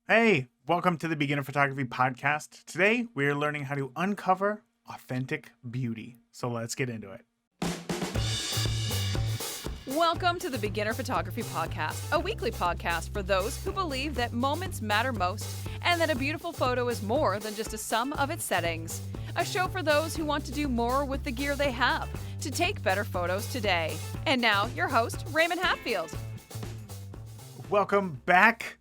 Hey, welcome to the Beginner Photography Podcast. Today, we're learning how to uncover authentic beauty. So let's get into it. Welcome to the Beginner Photography Podcast, a weekly podcast for those who believe that moments matter most and that a beautiful photo is more than just a sum of its settings. A show for those who want to do more with the gear they have to take better photos today. And now, your host, Raymond Hatfield. Welcome back,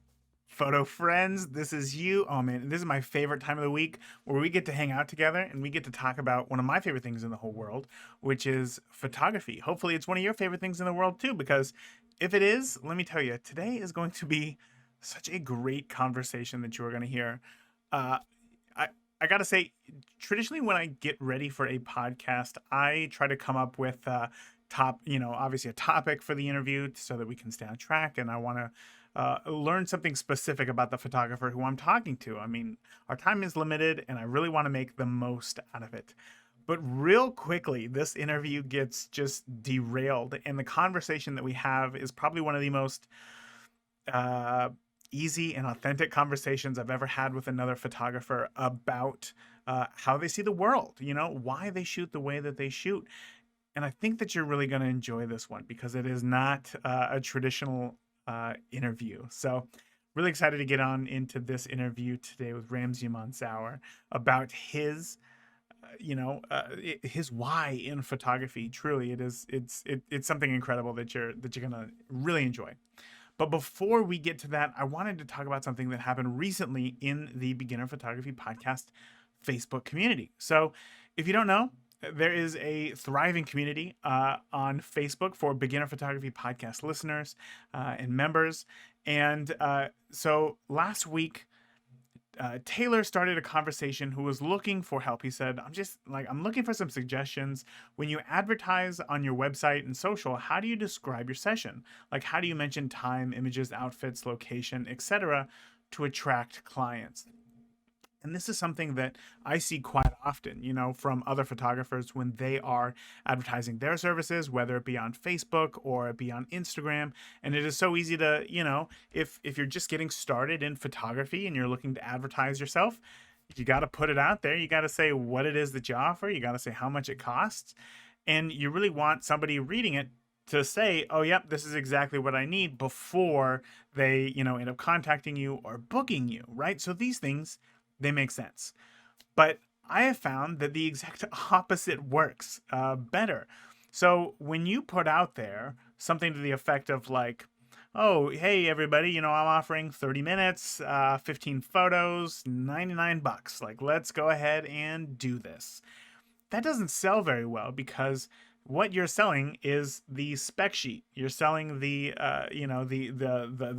photo friends. This is you. Oh man, this is my favorite time of the week where we get to hang out together and we get to talk about one of my favorite things in the whole world, which is photography. Hopefully it's one of your favorite things in the world too, because if it is, let me tell you, today is going to be such a great conversation that you are going to hear. I gotta say, traditionally when I get ready for a podcast, I try to come up with obviously a topic for the interview so that we can stay on track. And I want to learn something specific about the photographer who I'm talking to. I mean, our time is limited and I really want to make the most out of it. But real quickly, this interview gets just derailed. And the conversation that we have is probably one of the most uh, easy and authentic conversations I've ever had with another photographer about how they see the world, why they shoot the way that they shoot. And I think that you're really going to enjoy this one because it is not a traditional interview. So, really excited to get on into this interview today with Ramzi Mansour about his why in photography. Truly, it's something incredible that you're gonna really enjoy. But before we get to that, I wanted to talk about something that happened recently in the Beginner Photography Podcast Facebook community. So, if you don't know, there is a thriving community on Facebook for Beginner Photography Podcast listeners and members. And so last week, Taylor started a conversation who was looking for help. He said, I'm looking for some suggestions. When you advertise on your website and social, how do you describe your session? Like, how do you mention time, images, outfits, location, etc., to attract clients? And this is something that I see quite often, from other photographers when they are advertising their services, whether it be on Facebook or it be on Instagram. And it is so easy to, if you're just getting started in photography and you're looking to advertise yourself, you got to put it out there. You got to say what it is that you offer. You got to say how much it costs. And you really want somebody reading it to say, oh, yep, this is exactly what I need before they, end up contacting you or booking you, right? So these things, they make sense. But I have found that the exact opposite works better. So when you put out there something to the effect of like, oh, hey, everybody, I'm offering 30 minutes, 15 photos, $99. Like, let's go ahead and do this. That doesn't sell very well because what you're selling is the spec sheet. You're selling the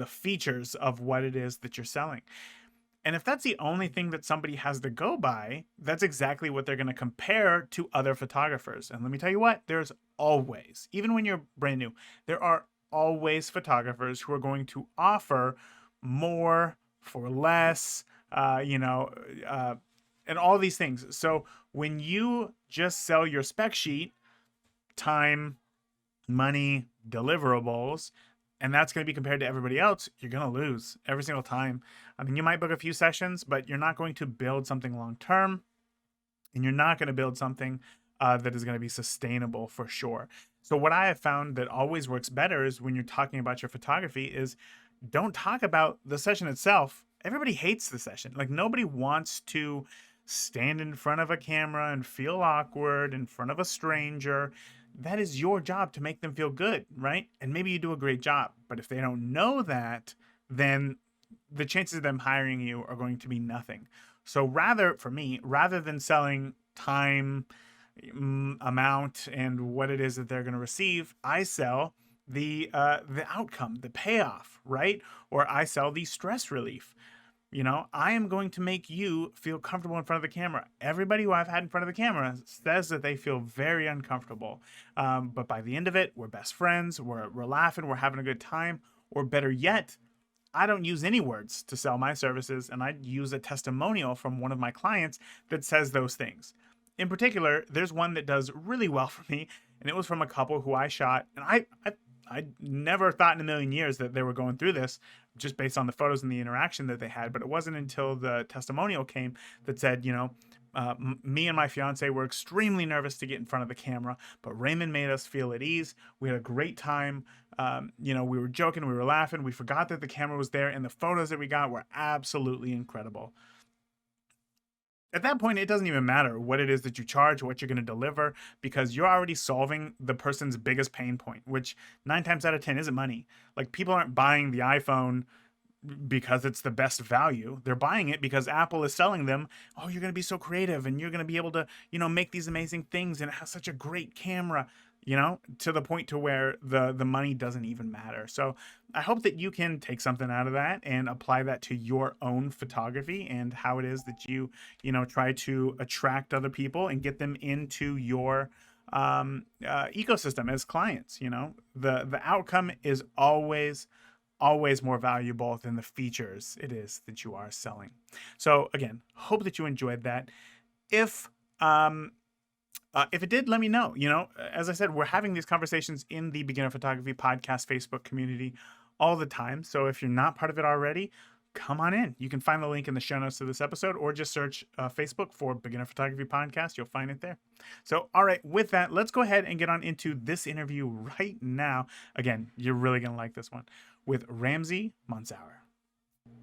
features of what it is that you're selling. And if that's the only thing that somebody has to go by, that's exactly what they're going to compare to other photographers. And let me tell you what, there's always, even when you're brand new, there are always photographers who are going to offer more for less, and all these things. So when you just sell your spec sheet, time, money, deliverables, and that's going to be compared to everybody else, you're going to lose every single time. I mean, you might book a few sessions, but you're not going to build something long term, and you're not going to build something that is going to be sustainable for sure. So what I have found that always works better is when you're talking about your photography is don't talk about the session itself. Everybody hates the session. Like, nobody wants to stand in front of a camera and feel awkward in front of a stranger. That is your job to make them feel good, right? And maybe you do a great job. But if they don't know that, then the chances of them hiring you are going to be nothing. So rather than selling time, amount, and what it is that they're going to receive, I sell the outcome, the payoff, right? Or I sell the stress relief. I am going to make you feel comfortable in front of the camera. Everybody who I've had in front of the camera says that they feel very uncomfortable. But by the end of it, we're best friends, we're laughing, we're having a good time. Or better yet, I don't use any words to sell my services, and I use a testimonial from one of my clients that says those things. In particular, there's one that does really well for me, and it was from a couple who I shot, and I never thought in a million years that they were going through this, just based on the photos and the interaction that they had. But it wasn't until the testimonial came that said, me and my fiance were extremely nervous to get in front of the camera, but Raymond made us feel at ease. We had a great time. We were joking, we were laughing, we forgot that the camera was there, and the photos that we got were absolutely incredible. At that point, it doesn't even matter what it is that you charge, what you're going to deliver, because you're already solving the person's biggest pain point, which 9 times out of 10 isn't money. Like, people aren't buying the iPhone because it's the best value. They're buying it because Apple is selling them, oh, you're going to be so creative and you're going to be able to, make these amazing things, and it has such a great camera, to the point to where the money doesn't even matter. So I hope that you can take something out of that and apply that to your own photography and how it is that you try to attract other people and get them into your ecosystem as clients. The outcome is always more valuable than the features it is that you are selling. So again, hope that you enjoyed that. If it did, let me know. As I said, we're having these conversations in the Beginner Photography Podcast Facebook community all the time. So if you're not part of it already, come on in. You can find the link in the show notes to this episode, or just search Facebook for Beginner Photography Podcast. You'll find it there. So, all right, with that, let's go ahead and get on into this interview right now. Again, you're really going to like this one, with Ramzi Mansour.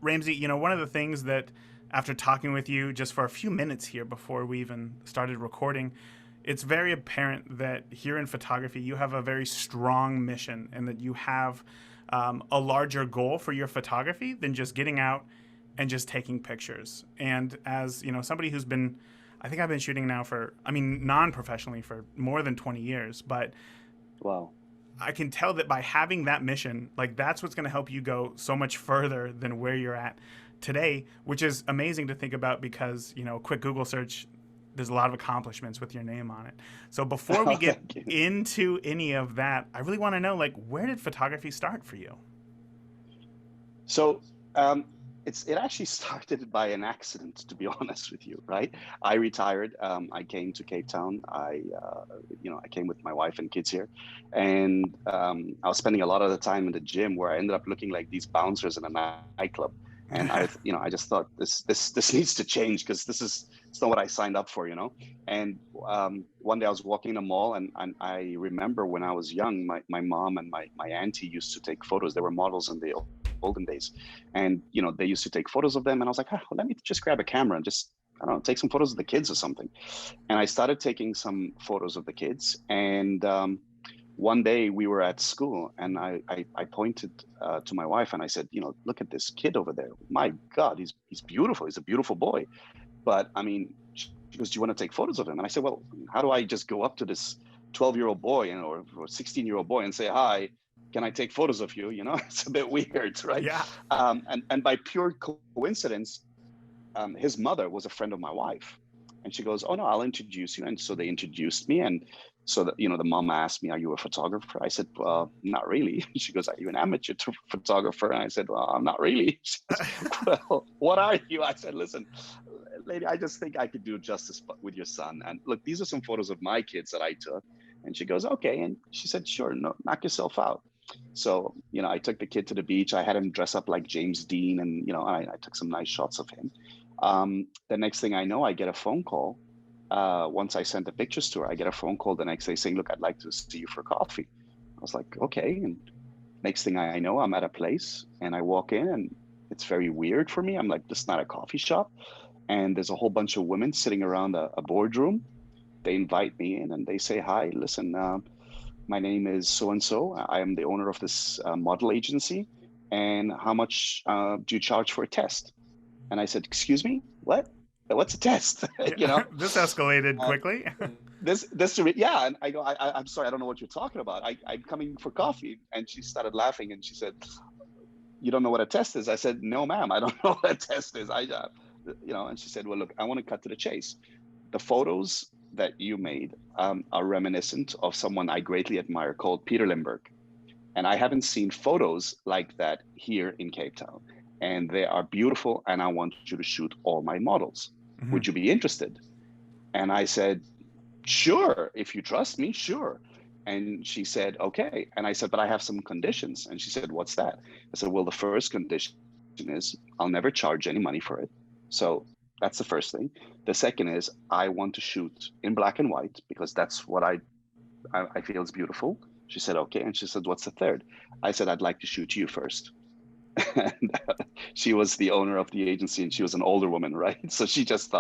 Ramzi, one of the things that, after talking with you just for a few minutes here before we even started recording, it's very apparent that here in photography, you have a very strong mission, and that you have a larger goal for your photography than just getting out and just taking pictures. And as somebody who's been, I think I've been shooting now non-professionally for more than 20 years, but wow, I can tell that by having that mission, like, that's what's going to help you go so much further than where you're at today, which is amazing to think about, because a quick Google search, there's a lot of accomplishments with your name on it. So before we get into any of that, I really want to know, like, where did photography start for you? So it actually started by an accident, to be honest with you, right? I retired. I came to Cape Town. I came with my wife and kids here, and I was spending a lot of the time in the gym, where I ended up looking like these bouncers in a nightclub. And I just thought this needs to change, because it's not what I signed up for, And one day I was walking in a mall, and I remember when I was young, my mom and my auntie used to take photos. They were models in the olden days, and they used to take photos of them. And I was like, let me just grab a camera and just, I don't know, take some photos of the kids or something. And I started taking some photos of the kids, and one day we were at school, and I pointed to my wife, and I said, look at this kid over there. My God, he's beautiful. He's a beautiful boy. But she goes, do you want to take photos of him? And I said, well, how do I just go up to this 12-year-old boy, or 16-year-old boy, and say, hi, can I take photos of you? It's a bit weird, right? Yeah. And by pure coincidence, his mother was a friend of my wife. And she goes, oh no, I'll introduce you. And so they introduced me. And so that, the mom asked me, are you a photographer? I said, well, not really. She goes, are you an amateur photographer? And I said, well, I'm not really. She goes, well, what are you? I said, listen, lady, I just think I could do justice with your son. And look, these are some photos of my kids that I took. And she goes, okay. And she said, sure, no, knock yourself out. So, I took the kid to the beach. I had him dress up like James Dean, and, I took some nice shots of him. The next thing I know, I get a phone call. Once I sent the pictures to her, I get a phone call the next day saying, look, I'd like to see you for coffee. I was like, okay. And next thing I know, I'm at a place, and I walk in, and it's very weird for me. I'm like, this is not a coffee shop. And there's a whole bunch of women sitting around a boardroom. They invite me in, and they say, hi, listen, my name is so-and-so. I am the owner of this model agency. And how much do you charge for a test? And I said, excuse me, what? What's a test? This escalated quickly. Yeah. And I go, I'm sorry, I don't know what you're talking about. I'm coming for coffee. And she started laughing, and she said, you don't know what a test is? I said, no, ma'am, I don't know what a test is. And she said, well, look, I want to cut to the chase. The photos that you made are reminiscent of someone I greatly admire called Peter Limburg. And I haven't seen photos like that here in Cape Town. And they are beautiful, and I want you to shoot all my models. Mm-hmm. Would you be interested? And I said, sure, if you trust me, sure. And she said, okay. And I said, but I have some conditions. And she said, what's that? I said, well, the first condition is I'll never charge any money for it. So that's the first thing. The second is I want to shoot in black and white because that's what I feel is beautiful. She said, okay. And she said, what's the third? I said, I'd like to shoot you first. And she was the owner of the agency and she was an older woman, right? So she just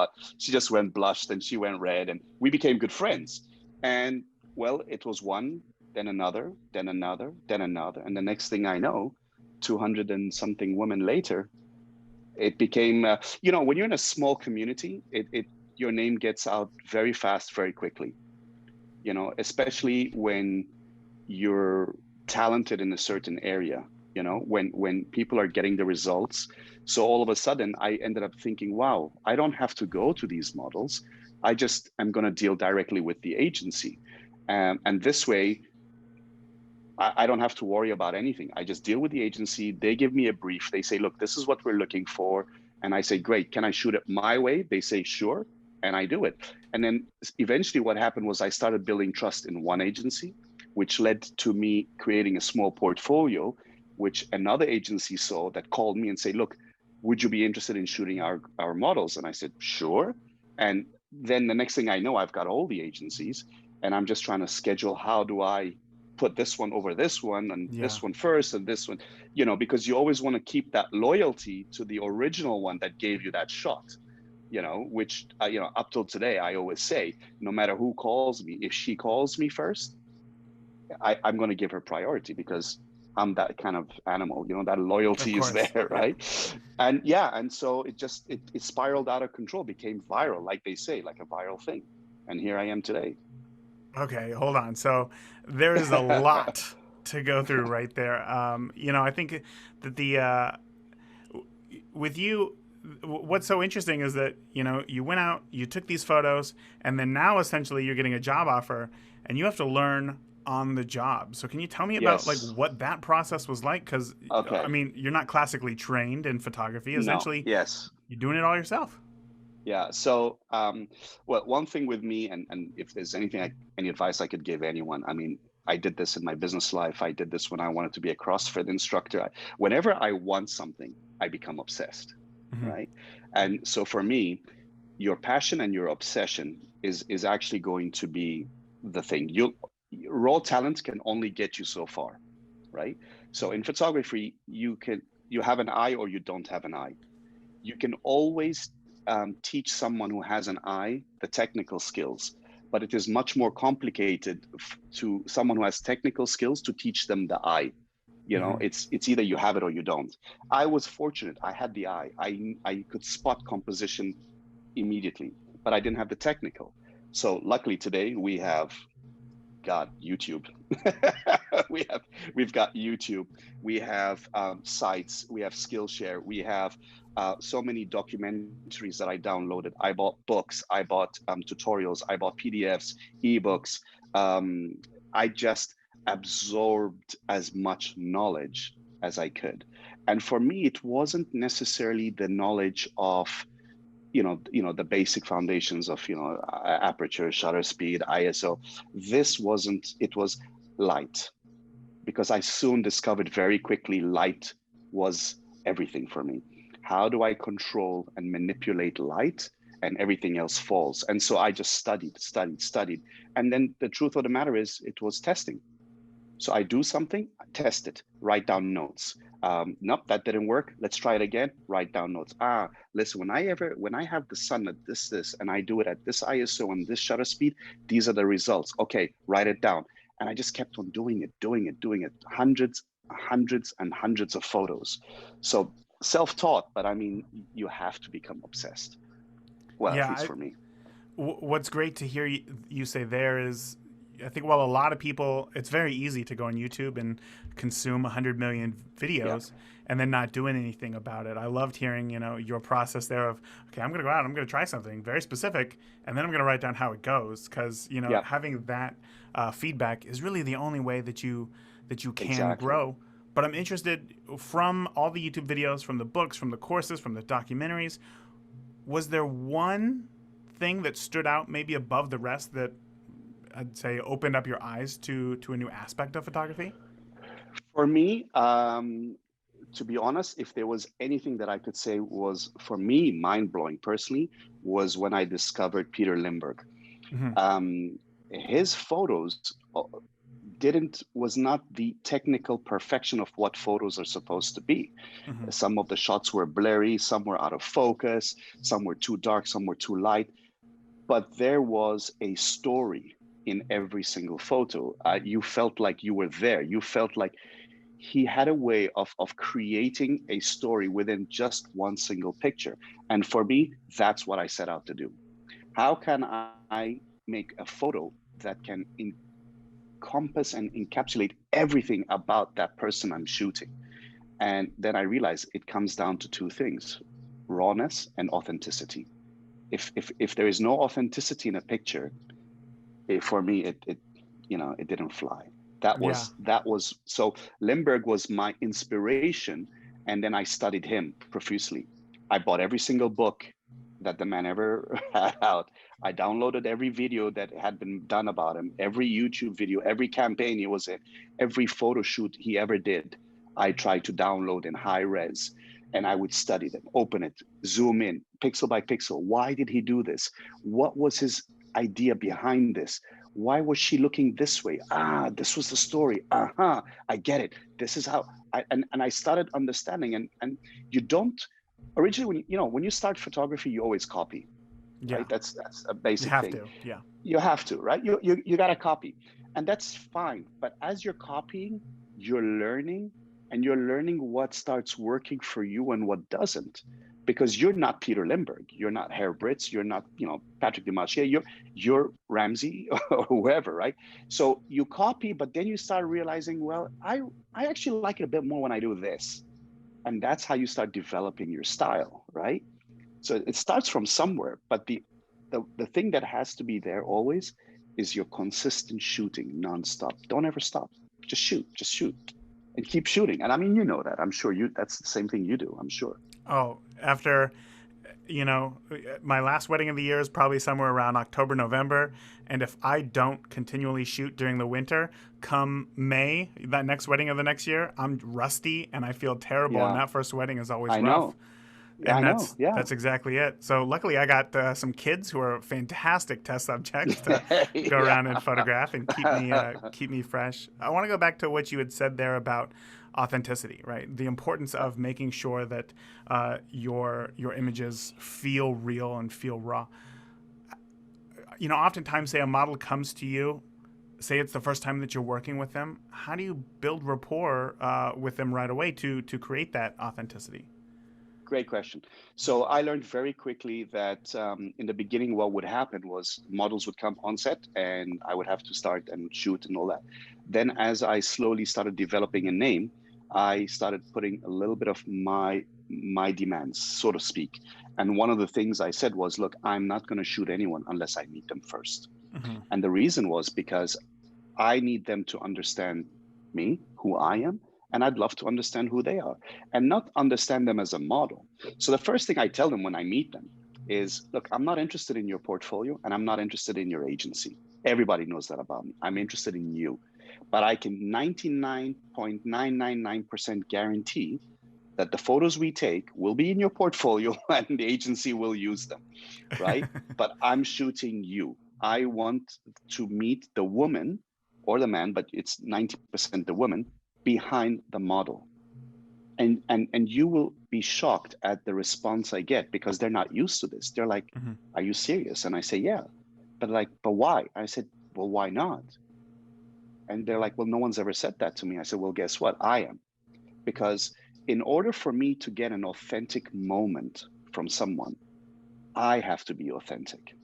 went blushed and she went red and we became good friends. And well, it was one, then another, then another, then another. And the next thing I know, 200 and something women later, it became, when you're in a small community, your name gets out very fast, very quickly, especially when you're talented in a certain area, when people are getting the results. So all of a sudden I ended up thinking, wow, I don't have to go to these models. I just am going to deal directly with the agency. And this way, I don't have to worry about anything. I just deal with the agency. They give me a brief. They say, look, this is what we're looking for. And I say, great, can I shoot it my way? They say, sure. And I do it. And then eventually what happened was I started building trust in one agency, which led to me creating a small portfolio, which another agency saw that called me and said, look, would you be interested in shooting our models? And I said, sure. And then the next thing I know, I've got all the agencies and I'm just trying to schedule, how do I put this one over this one and this one first and this one, because you always want to keep that loyalty to the original one that gave you that shot, which, up till today, I always say, no matter who calls me, if she calls me first, I'm going to give her priority because I'm that kind of animal, that loyalty is there, right? And so it spiraled out of control, became viral, like they say, like a viral thing. And here I am today. Okay, hold on. So there is a lot to go through right there. I think that with you, what's so interesting is that, you went out, you took these photos, and then now essentially you're getting a job offer and you have to learn on the job. So can you tell me about like what that process was like? Because I mean, you're not classically trained in photography. Essentially, you're doing it all yourself. Yeah. So, well, one thing with me, and if there's any advice I could give anyone, I mean, I did this in my business life. I did this when I wanted to be a CrossFit instructor. Whenever I want something, I become obsessed, right? And so for me, your passion and your obsession is actually going to be the thing. Raw talent can only get you so far, right? So in photography, you have an eye or you don't have an eye. You can always teach someone who has an eye the technical skills, but it is much more complicated to someone who has technical skills to teach them the eye. It's either you have it or you don't. I was fortunate. I had the eye. I could spot composition immediately, but I didn't have the technical. So luckily today we have got YouTube. We've got YouTube. We have sites. We have Skillshare. We have so many documentaries that I downloaded. I bought books. I bought tutorials. I bought PDFs, ebooks. I just absorbed as much knowledge as I could. And for me, it wasn't necessarily the knowledge of the basic foundations of aperture, shutter speed, ISO. It was light, because I soon discovered very quickly light was everything for me. How do I control and manipulate light, and everything else falls? And so I just studied. And then the truth of the matter is, it was testing. So I do something, test it, write down notes. Nope, that didn't work. Let's try it again. Write down notes. Listen, when I have the sun at this, and I do it at this ISO and this shutter speed, these are the results. Okay, write it down. And I just kept on doing it. Hundreds and hundreds of photos. So self-taught, but I mean, you have to become obsessed. Well, at least for me. What's great to hear you say there is, I think while a lot of people, it's very easy to go on YouTube and consume 100 million videos and then not doing anything about it. I loved hearing, your process there of, okay, I'm going to go out, I'm going to try something very specific, and then I'm going to write down how it goes. Because, having that feedback is really the only way that you can grow. But I'm interested, from all the YouTube videos, from the books, from the courses, from the documentaries, was there one thing that stood out maybe above the rest that I'd say, opened up your eyes to a new aspect of photography? For me, to be honest, if there was anything that I could say was for me mind blowing personally, was when I discovered Peter Limberg. Hmm. His photos didn't was not the technical perfection of what photos are supposed to be. Hmm. Some of the shots were blurry, some were out of focus, some were too dark, some were too light, but there was a story in every single photo. You felt like you were there. You felt like he had a way of creating a story within just one single picture. And for me, that's what I set out to do. How can I make a photo that can encompass and encapsulate everything about that person I'm shooting? And then I realized it comes down to two things: rawness and authenticity. If there is no authenticity in a picture, for me it didn't fly. Yeah. That was so Limberg was my inspiration, and then I studied him profusely. I bought every single book that the man ever had out. I downloaded every video that had been done about him, every YouTube video, every campaign he was in, every photo shoot he ever did. I tried to download in high res, and I would study them, open it, zoom in, pixel by pixel. Why did he do this? What was his idea behind this? Why was she looking this way? Ah, this was the story. Uh-huh, I get it. This is how and I started understanding. And you don't originally, when you start photography, you always copy, Yeah. right? That's a You basic have thing. to. Yeah. You have to, right? You got to copy, and that's fine. But as you're copying, you're learning, and you're learning what starts working for you and what doesn't, because you're not Peter Limberg, you're not Herr Britz, you're not Patrick Demarchier, you're Ramzi or whoever, right? So you copy, but then you start realizing, well, I actually like it a bit more when I do this, and that's how you start developing your style, right? So it starts from somewhere, but the thing that has to be there always is your consistent shooting nonstop. Don't ever stop. Just shoot, and keep shooting. And I mean, you know that. I'm sure you. That's the same thing you do. I'm sure. Oh, after, my last wedding of the year is probably somewhere around October, November. And if I don't continually shoot during the winter, come May, that next wedding of the next year, I'm rusty and I feel terrible. And Yeah, that first wedding is always I rough. know. Yeah, I And know. Yeah, that's exactly it. So luckily, I got some kids who are fantastic test subjects to go yeah. around and photograph and keep me fresh. I want to go back to what you had said there about authenticity, right? The importance of making sure that your images feel real and feel raw. Oftentimes, say a model comes to you, say it's the first time that you're working with them. How do you build rapport with them right away to create that authenticity? Great question. So I learned very quickly that in the beginning, what would happen was models would come on set and I would have to start and shoot and all that. Then, as I slowly started developing a name, I started putting a little bit of my demands, so to speak. And one of the things I said was, look, I'm not going to shoot anyone unless I meet them first. Hmm. And the reason was because I need them to understand me, who I am, and I'd love to understand who they are and not understand them as a model. So the first thing I tell them when I meet them is, look, I'm not interested in your portfolio and I'm not interested in your agency. Everybody knows that about me. I'm interested in you. But I can 99.999% guarantee that the photos we take will be in your portfolio and the agency will use them, right? But I'm shooting you. I want to meet the woman or the man, but it's 90% the woman behind the model. And you will be shocked at the response I get because they're not used to this. They're like, Hmm. "Are you serious?" And I say, "Yeah." But why? I said, "Well, why not?" And they're like, "Well, no one's ever said that to me." I said, "Well, guess what? I am." Because in order for me to get an authentic moment from someone, I have to be authentic.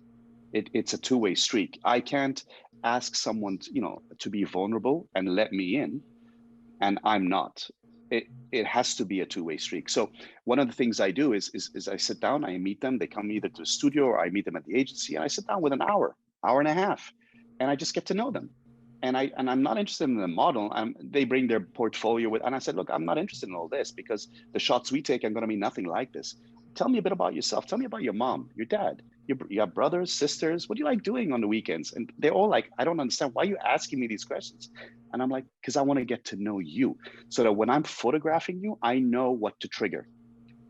It's a two-way street. I can't ask someone to be vulnerable and let me in, and I'm not. It has to be a two-way streak. So one of the things I do is I sit down, I meet them, they come either to the studio or I meet them at the agency, and I sit down with an hour and a half, and I just get to know them. And I'm not interested in the model. They bring their portfolio with, and I said, look, I'm not interested in all this because the shots we take are going to be nothing like this. tell me a bit about yourself. Tell me about your mom, your dad, you have brothers, sisters. What do you like doing on the weekends? And they're all like, I don't understand. Why are you asking me these questions? And I'm like, because I want to get to know you so that when I'm photographing you, I know what to trigger.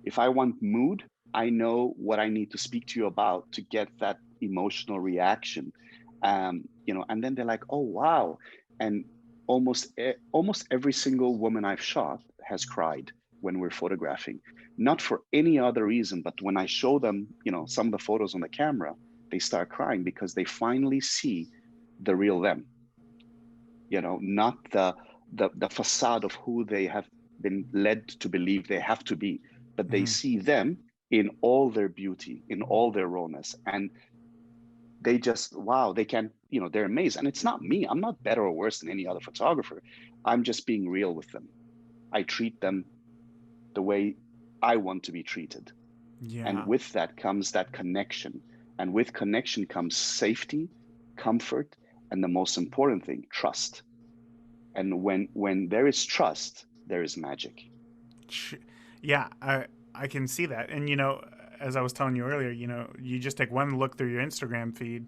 If I want mood, I know what I need to speak to you about to get that emotional reaction. And then they're like, oh, wow. And almost every single woman I've shot has cried when we're photographing, not for any other reason, but when I show them, some of the photos on the camera, they start crying because they finally see the real them, not the facade of who they have been led to believe they have to be, but they see them in all their beauty, in all their rawness. And they just, wow, they can, they're amazed. And it's not me. I'm not better or worse than any other photographer. I'm just being real with them. I treat them the way I want to be treated. Yeah. And with that comes that connection. And with connection comes safety, comfort, and the most important thing, trust. And when there is trust, there is magic. Yeah, I can see that. And as I was telling you earlier, you just take one look through your Instagram feed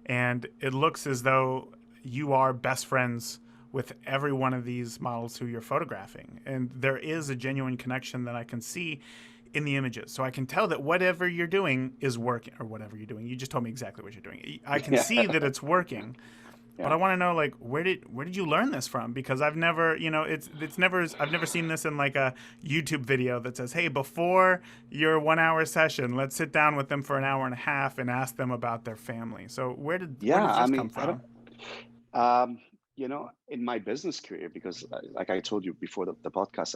and it looks as though you are best friends with every one of these models who you're photographing. And there is a genuine connection that I can see in the images. So I can tell that whatever you're doing is working, or whatever you're doing. You just told me exactly what you're doing. I can see that it's working. Yeah. But I want to know, like, where did you learn this from? Because I've never, I've never seen this in like a YouTube video that says, hey, before your 1 hour session, let's sit down with them for an hour and a half and ask them about their family. So where did this come from? In my business career, because like I told you before the podcast,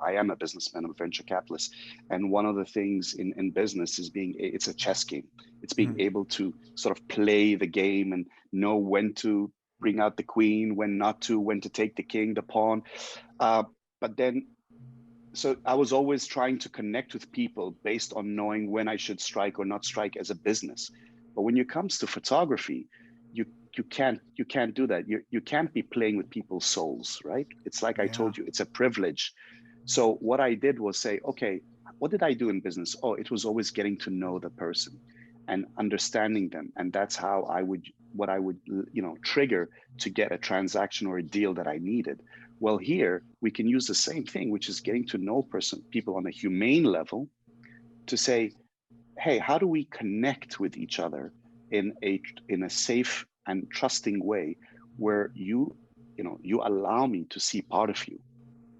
I am a businessman, I'm a venture capitalist. And one of the things in business is it's a chess game. It's being able to sort of play the game and know when to bring out the queen, when not to, when to take the king, the pawn. So I was always trying to connect with people based on knowing when I should strike or not strike as a business. But when it comes to photography, you can't do that. You can't be playing with people's souls, right? It's like I told you, it's a privilege. So what I did was say, okay, what did I do in business? Oh, it was always getting to know the person and understanding them. And that's how I would trigger to get a transaction or a deal that I needed. Well, here we can use the same thing, which is getting to know people on a humane level to say, hey, how do we connect with each other in a safe and trusting way where you allow me to see part of you.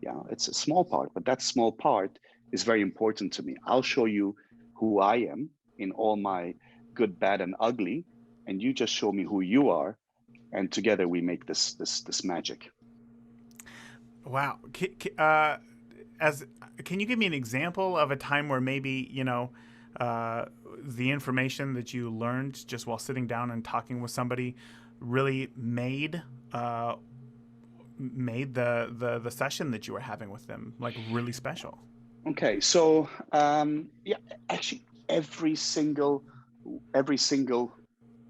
Yeah, it's a small part, but that small part is very important to me. I'll show you who I am in all my good, bad, and ugly, and you just show me who you are, and together we make this magic. Wow. Can you give me an example of a time where maybe the information that you learned just while sitting down and talking with somebody really made the session that you were having with them like really special? Okay, so actually every single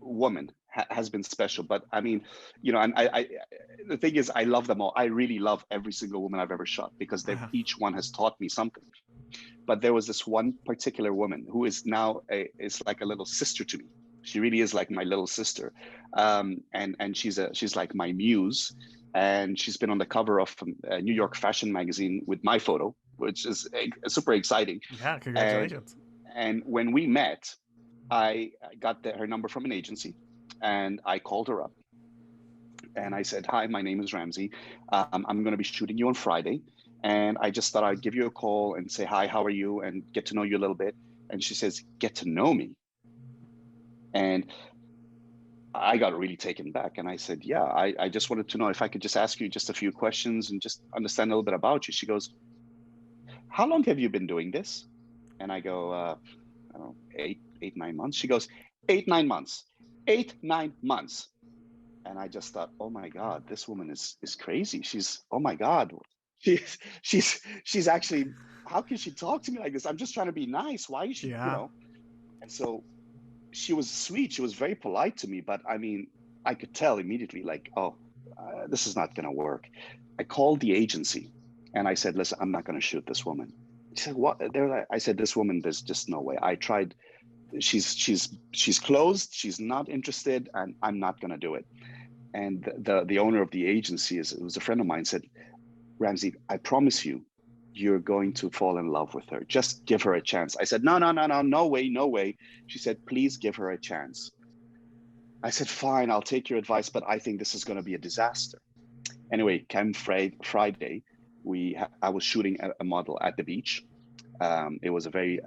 woman has been special, but I mean, and I the thing is, I love them all. I really love every single woman I've ever shot because each one has taught me something. But there was this one particular woman who is now is like a little sister to me. She really is like my little sister, and she's like my muse, and she's been on the cover of a New York fashion magazine with my photo, which is super exciting. Yeah, congratulations. And when we met, I got her number from an agency, and I called her up, and I said, "Hi, my name is Ramzi. I'm going to be shooting you on Friday. And I just thought I'd give you a call and say, hi, how are you? And get to know you a little bit." And she says, "Get to know me?" And I got really taken back. And I said, "Yeah, I just wanted to know if I could just ask you just a few questions and just understand a little bit about you." She goes, "How long have you been doing this?" And I go, I don't know, 9 months. She goes, 9 months, 9 months. And I just thought, oh my God, this woman is crazy. Oh my God. She's actually, how can she talk to me like this? I'm just trying to be nice. Why is she, And so she was sweet. She was very polite to me, but I mean, I could tell immediately like, this is not going to work. I called the agency and I said, "Listen, I'm not going to shoot this woman." She said, what? They're like, I said, this woman, there's just no way. I tried. She's closed. She's not interested, and I'm not gonna do it. And the owner of the agency it was a friend of mine, said, Ramzi, I promise you, you're going to fall in love with her. Just give her a chance. I said, no way, no way. She said, please give her a chance. I said, fine, I'll take your advice, but I think this is going to be a disaster. Anyway, came Friday, I was shooting a model at the beach. It was a very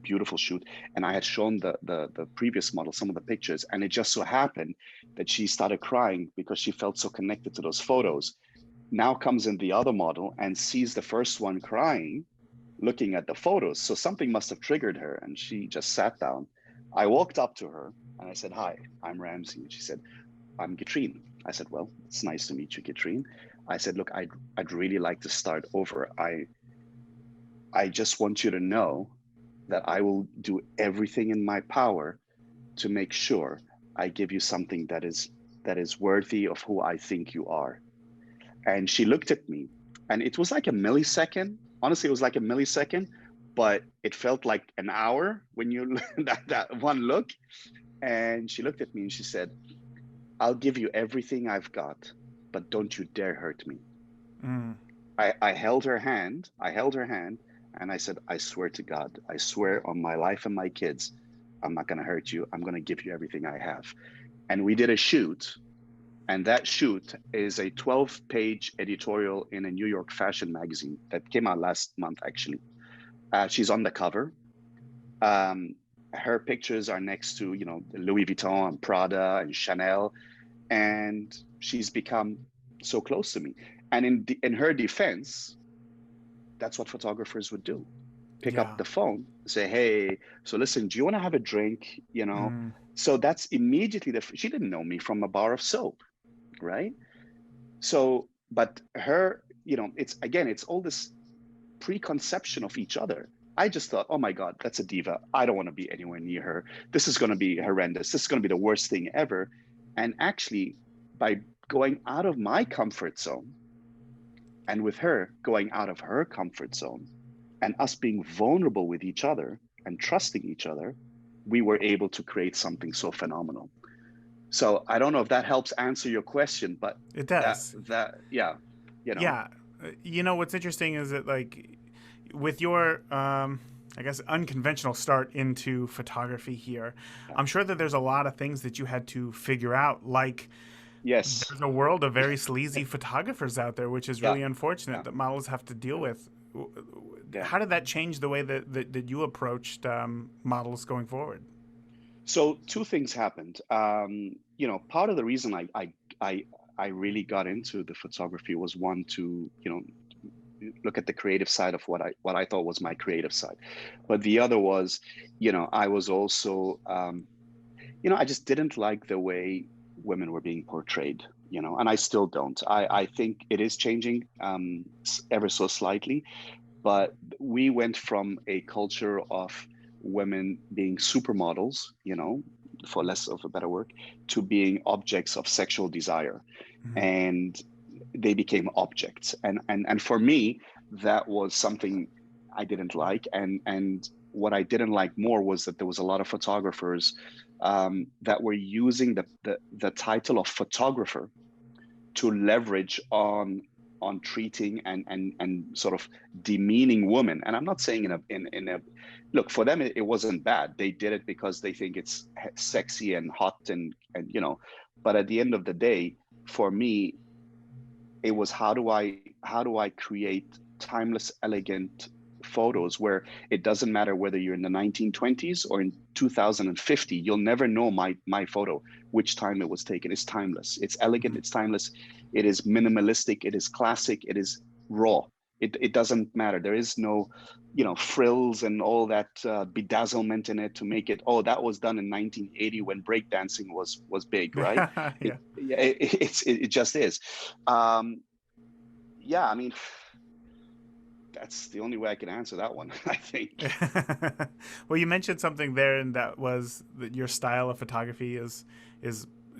beautiful shoot, and I had shown the previous model some of the pictures, and it just so happened that she started crying because she felt so connected to those photos. Now comes in the other model and sees the first one crying, looking at the photos. So something must have triggered her, and she just sat down. I walked up to her and I said, "Hi, I'm Ramzi." And she said, "I'm Katrine." I said, "Well, it's nice to meet you, Katrine." I said, "Look, I'd really like to start over. I just want you to know that I will do everything in my power to make sure I give you something that is worthy of who I think you are." And she looked at me, and it was like a millisecond. Honestly, it was like a millisecond, but it felt like an hour when you that one look. And she looked at me and she said, "I'll give you everything I've got, but don't you dare hurt me." Mm. I held her hand. I held her hand, and I said, "I swear to God, I swear on my life and my kids, I'm not going to hurt you. I'm going to give you everything I have." And we did a shoot. And that shoot is a 12-page editorial in a New York fashion magazine that came out last month, actually. She's on the cover. Her pictures are next to, Louis Vuitton and Prada and Chanel. And she's become so close to me. And in her defense, that's what photographers would do. Pick up Yeah. the phone, say, "Hey, so listen, do you want to have a drink?" Mm. So that's immediately she didn't know me from a bar of soap, right? So, but her, it's all this preconception of each other. I just thought, oh my God, that's a diva. I don't want to be anywhere near her. This is going to be horrendous. This is going to be the worst thing ever. And actually, by going out of my comfort zone, and with her going out of her comfort zone, and us being vulnerable with each other and trusting each other, we were able to create something so phenomenal. So I don't know if that helps answer your question, but It that does. that yeah, you know. Yeah. What's interesting is that, like, with your, I guess, unconventional start into photography here, Yeah. I'm sure that there's a lot of things that you had to figure out. Like, Yes. there's a world of very sleazy photographers out there, which is Yeah. really unfortunate Yeah. that models have to deal with. Yeah. How did that change the way that you approached models going forward? So two things happened. Part of the reason I really got into the photography was, one, to look at the creative side of what I thought was my creative side, but the other was, I was also I just didn't like the way women were being portrayed, and I still don't. I think it is changing ever so slightly, but we went from a culture of women being supermodels, for less of a better word, to being objects of sexual desire. Mm-hmm. And they became objects. And for me, that was something I didn't like. And what I didn't like more was that there was a lot of photographers that were using the title of photographer to leverage on treating and sort of demeaning women. And I'm not saying in a look, for them it wasn't bad. They did it because they think it's sexy and hot and but at the end of the day, for me, it was, how do I create timeless, elegant photos where it doesn't matter whether you're in the 1920s or in 2050, you'll never know my photo, which time it was taken. It's timeless, it's elegant, it's timeless, it is minimalistic, it is classic, it is raw. It doesn't matter. There is no frills and all that bedazzlement in it to make it, oh, that was done in 1980 when breakdancing was big, right? Yeah. It just is. Yeah, I mean, that's the only way I can answer that one, I think. Well, you mentioned something there, and that was that your style of photography is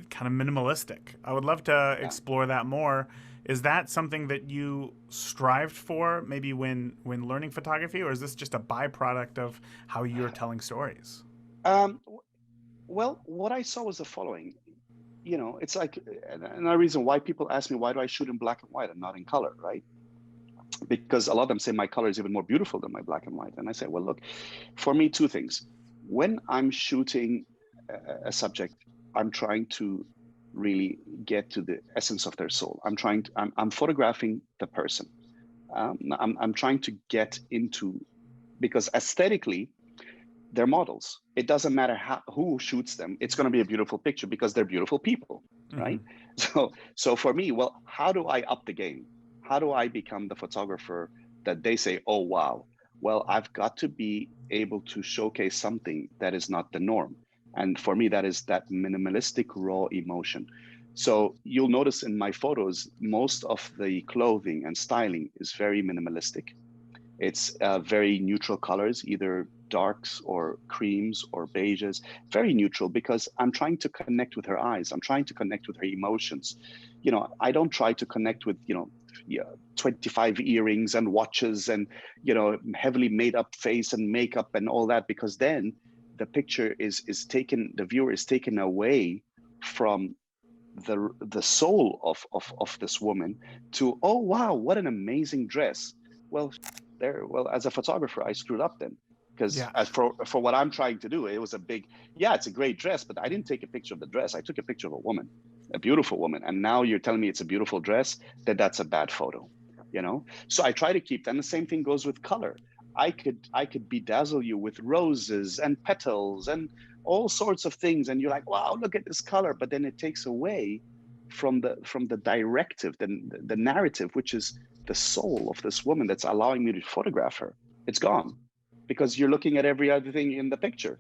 kind of minimalistic. I would love to Yeah. explore that more. Is that something that you strived for maybe when learning photography, or is this just a byproduct of how you're telling stories? Um, w- well, what I saw was the following. It's like another reason why people ask me, why do I shoot in black and white and not in color, right? Because a lot of them say my color is even more beautiful than my black and white. And I say, well, look, for me, two things. When I'm shooting a subject, I'm trying to really get to the essence of their soul. I'm photographing the person. I'm trying to get into, because aesthetically, they're models. It doesn't matter who shoots them. It's going to be a beautiful picture because they're beautiful people, Mm-hmm. right? So for me, well, how do I up the game? How do I become the photographer that they say, oh wow? Well, I've got to be able to showcase something that is not the norm. And for me, that is that minimalistic raw emotion. So you'll notice in my photos, most of the clothing and styling is very minimalistic. It's very neutral colors, either darks or creams or beiges, very neutral because I'm trying to connect with her eyes. I'm trying to connect with her emotions. I don't try to connect with, yeah, 25 earrings and watches and, heavily made up face and makeup and all that, because then the picture is taken, the viewer is taken away from the soul of this woman to, oh wow, what an amazing dress. Well, as a photographer, I screwed up then, because Yeah. as for what I'm trying to do, it was a big, yeah, it's a great dress, but I didn't take a picture of the dress. I took a picture of a woman, a beautiful woman, and now you're telling me it's a beautiful dress, that's a bad photo. So I try to keep that. And the same thing goes with color. I could bedazzle you with roses and petals and all sorts of things, and you're like, wow, look at this color, but then it takes away from the directive, the narrative, which is the soul of this woman that's allowing me to photograph her. It's gone because you're looking at every other thing in the picture.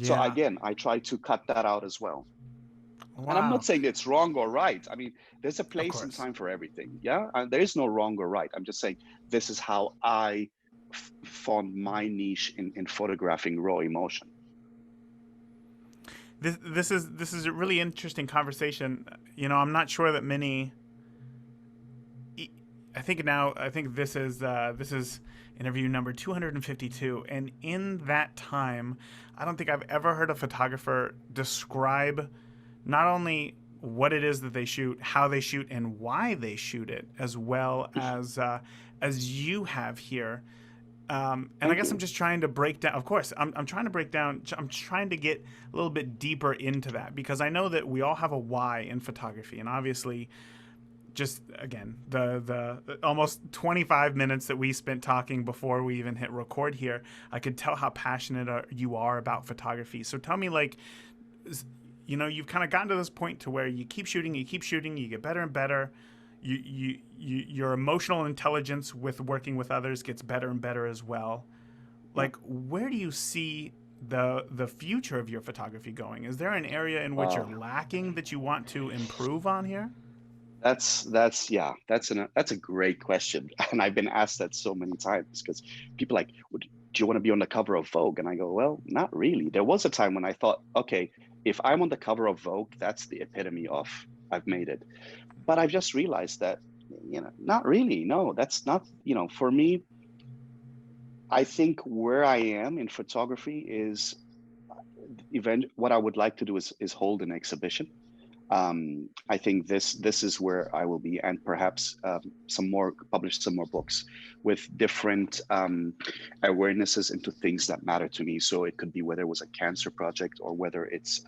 So Yeah. again, I try to cut that out as well. And I'm not Wow. saying it's wrong or right. I mean, there's a Of place and course. time for everything. Yeah, and there is no wrong or right. I'm just saying this is how I found my niche in photographing raw emotion. This is a really interesting conversation. I'm not sure that many. I think this is interview number 252, and in that time, I don't think I've ever heard a photographer describe not only what it is that they shoot, how they shoot, and why they shoot it, as well as you have here. And I Thank guess I'm you. just trying to break down. Of course, I'm trying to break down. I'm trying to get a little bit deeper into that because I know that we all have a why in photography, and obviously, just again, the almost 25 minutes that we spent talking before we even hit record here, I could tell how passionate you are about photography. So tell me, like, you've kind of gotten to this point to where you keep shooting, you get better and better. Your emotional intelligence with working with others gets better and better as well. Yeah. Like, where do you see the future of your photography going? Is there an area in which you're Wow. lacking that you want to improve on here? Yeah, that's a great question, and I've been asked that so many times because people are like, "Do you want to be on the cover of Vogue?" And I go, "Well, not really." There was a time when I thought, "Okay, if I'm on the cover of Vogue, that's the epitome of I've made it." But I've just realized that, not really. No, that's not. For me, I think where I am in photography is what I would like to do is hold an exhibition. I think this is where I will be, and perhaps publish some more books with different awarenesses into things that matter to me. So it could be whether it was a cancer project or whether it's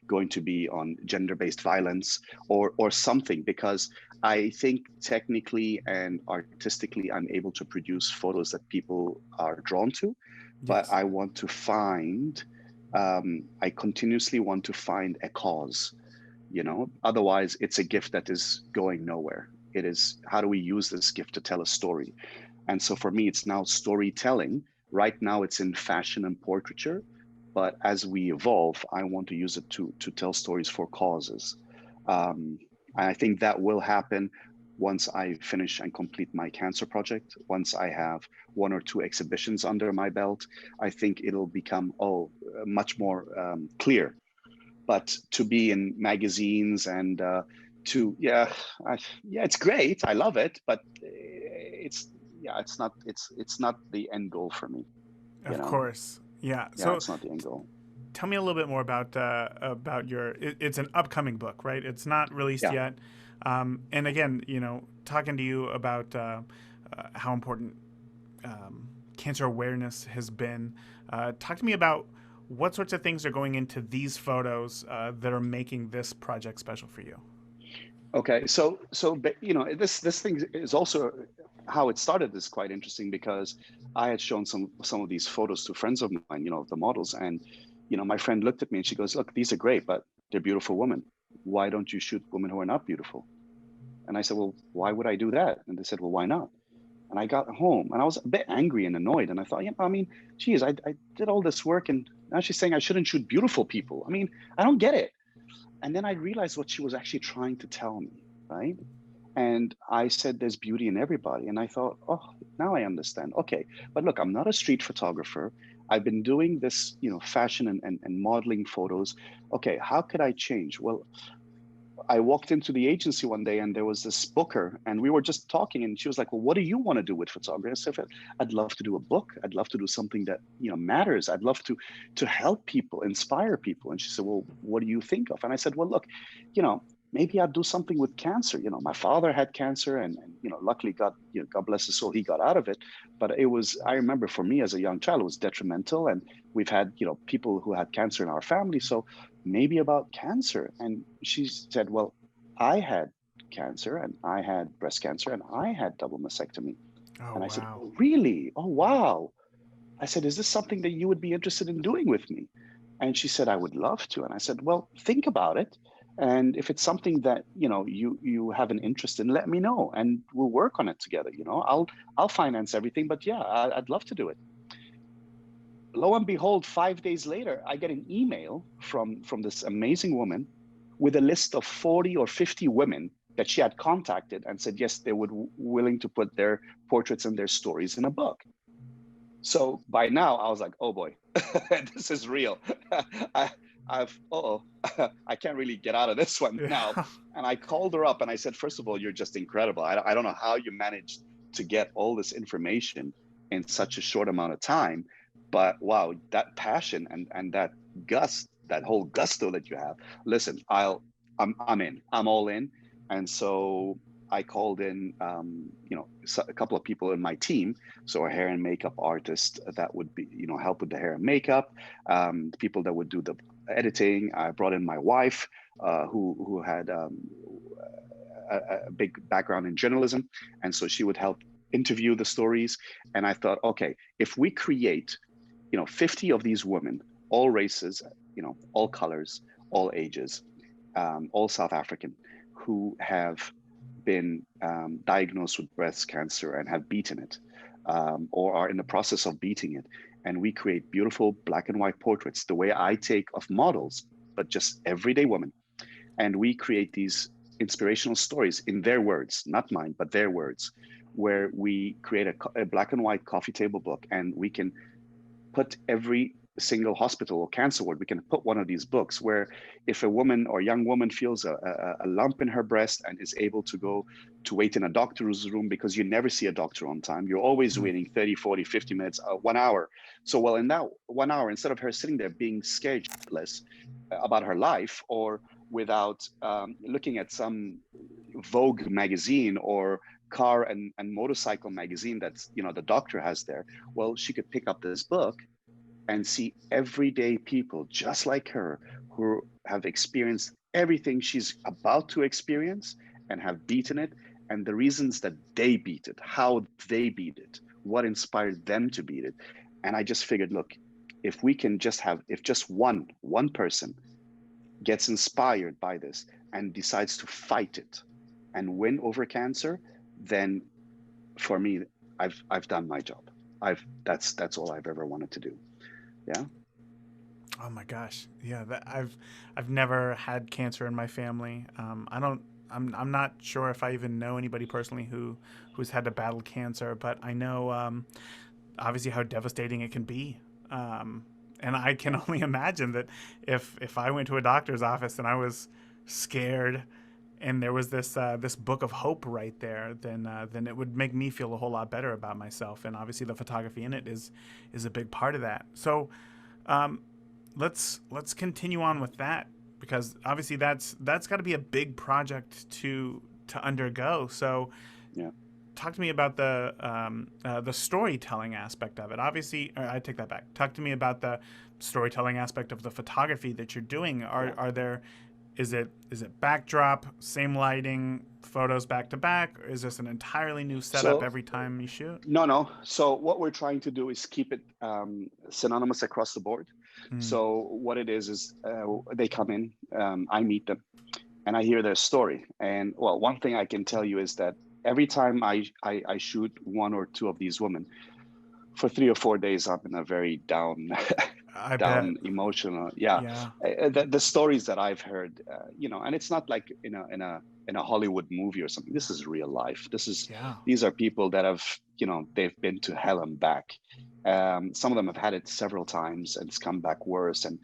going to be on gender-based violence or something, because I think technically and artistically I'm able to produce photos that people are drawn to, but Yes. I want to find I continuously want to find a cause. Otherwise it's a gift that is going nowhere. It is, how do we use this gift to tell a story? And so for me it's now storytelling. Right now it's in fashion and portraiture, but as we evolve I want to use it to tell stories for causes. And I think that will happen once I finish and complete my cancer project. Once I have one or two exhibitions under my belt, I think it'll become much more clear. But to be in magazines and yeah, it's great. I love it, but it's not the end goal for me. You Of know, course. Yeah. yeah, So it's not the end goal. tell me a little bit more about your. It's an upcoming book, right? It's not released Yeah. yet. And again, talking to you about how important cancer awareness has been. Talk to me about what sorts of things are going into these photos that are making this project special for you. Okay. But, this thing is also how it started is quite interesting because I had shown some of these photos to friends of mine, of the models, and my friend looked at me and she goes, "Look, these are great, but they're beautiful women. Why don't you shoot women who are not beautiful?" And I said, "Well, why would I do that?" And they said, "Well, why not?" And I got home and I was a bit angry and annoyed. And I thought, I mean, geez, I did all this work and now she's saying I shouldn't shoot beautiful people. I mean, I don't get it. And then I realized what she was actually trying to tell me, right? And I said, there's beauty in everybody. And I thought, oh, now I understand. Okay. But look, I'm not a street photographer. I've been doing this, fashion and modeling photos. Okay. How could I change? Well, I walked into the agency one day and there was this booker and we were just talking and she was like, well, what do you want to do with photography? I said, I'd love to do a book. I'd love to do something that, matters. I'd love to help people, inspire people. And she said, well, what do you think of? And I said, well, look, maybe I'd do something with cancer. My father had cancer and luckily God bless his soul, he got out of it. But I remember for me as a young child, it was detrimental. And we've had, people who had cancer in our family. So maybe about cancer. And she said, well, I had cancer and I had breast cancer and I had double mastectomy. Oh And I said, wow. oh, really? Oh, wow. I said, is this something that you would be interested in doing with me? And she said, I would love to. And I said, well, think about it. And if it's something that, you have an interest in, let me know and we'll work on it together. I'll finance everything, but yeah, I'd love to do it. Lo and behold, 5 days later, I get an email from this amazing woman with a list of 40 or 50 women that she had contacted and said, yes, they would willing to put their portraits and their stories in a book. So by now I was like, oh boy, this is real. I, I can't really get out of this one now. Yeah. And I called her up and I said, first of all, you're just incredible. I don't know how you managed to get all this information in such a short amount of time, but wow, that passion and that whole gusto that you have. Listen, I'm in. I'm all in. And so I called in, a couple of people in my team. So a hair and makeup artist that would be, help with the hair and makeup, people that would do the editing. I brought in my wife, who had a big background in journalism, and so she would help interview the stories. And I thought, okay, if we create, 50 of these women, all races, all colors, all ages, all South African, who have been diagnosed with breast cancer and have beaten it, or are in the process of beating it. And we create beautiful black and white portraits, the way I take of models, but just everyday women. And we create these inspirational stories in their words, not mine, but their words, where we create a black and white coffee table book and we can put every single hospital or cancer ward, we can put one of these books where if a woman or young woman feels a lump in her breast and is able to go to wait in a doctor's room because you never see a doctor on time, you're always waiting 30, 40, 50 minutes, 1 hour. So, well, in that 1 hour, instead of her sitting there being scared shitless about her life or without looking at some Vogue magazine or car and motorcycle magazine that's, the doctor has there, well, she could pick up this book and see everyday people just like her who have experienced everything she's about to experience and have beaten it, and the reasons that they beat it, how they beat it, what inspired them to beat it. And I just figured, look, if we can just have, if just one person gets inspired by this and decides to fight it and win over cancer, then for me, I've done my job. That's all I've ever wanted to do. Yeah. Oh my gosh. Yeah, I've never had cancer in my family. I don't. I'm not sure if I even know anybody personally who's had to battle cancer, but I know obviously how devastating it can be. And I can Yeah. only imagine that if I went to a doctor's office and I was scared and there was this book of hope right there, then it would make me feel a whole lot better about myself. And obviously, the photography in it is a big part of that. So, um, let's continue on with that, because obviously that's got to be a big project to undergo. So, Yeah. talk to me about the storytelling aspect of it. Obviously, or I take that back. Talk to me about the storytelling aspect of the photography that you're doing. Yeah. Are there is it backdrop, same lighting, photos back to back, or is this an entirely new setup So every time you shoot? no. So what we're trying to do is keep it synonymous across the board. Mm. So what it is they come in, I meet them, and I hear their story. And well, one thing I can tell you is that every time I shoot one or two of these women, for 3 or 4 days, I'm in a very down, I bet. down emotional. Yeah, Yeah. the stories that I've heard, and it's not like in a Hollywood movie or something. This is real life. Yeah. These are people that have, they've been to hell and back. Some of them have had it several times and it's come back worse. And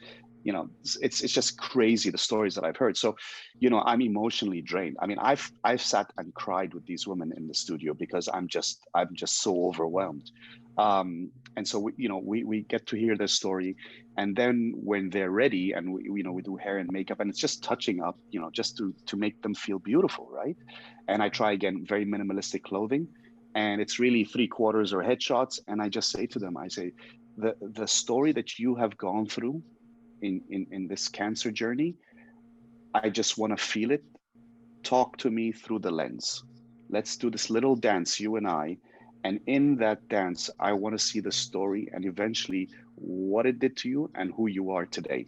it's just crazy, the stories that I've heard. So, I'm emotionally drained. I mean, I've sat and cried with these women in the studio because I'm just so overwhelmed. And so we get to hear their story, and then when they're ready, and we do hair and makeup, and it's just touching up, just to make them feel beautiful, right? And I try again, very minimalistic clothing, and it's really 3/4 or headshots. And I just say to them, I say, the story that you have gone through in this cancer journey, I just want to feel it. Talk to me through the lens. Let's do this little dance, you and I. And in that dance, I want to see the story and eventually what it did to you and who you are today.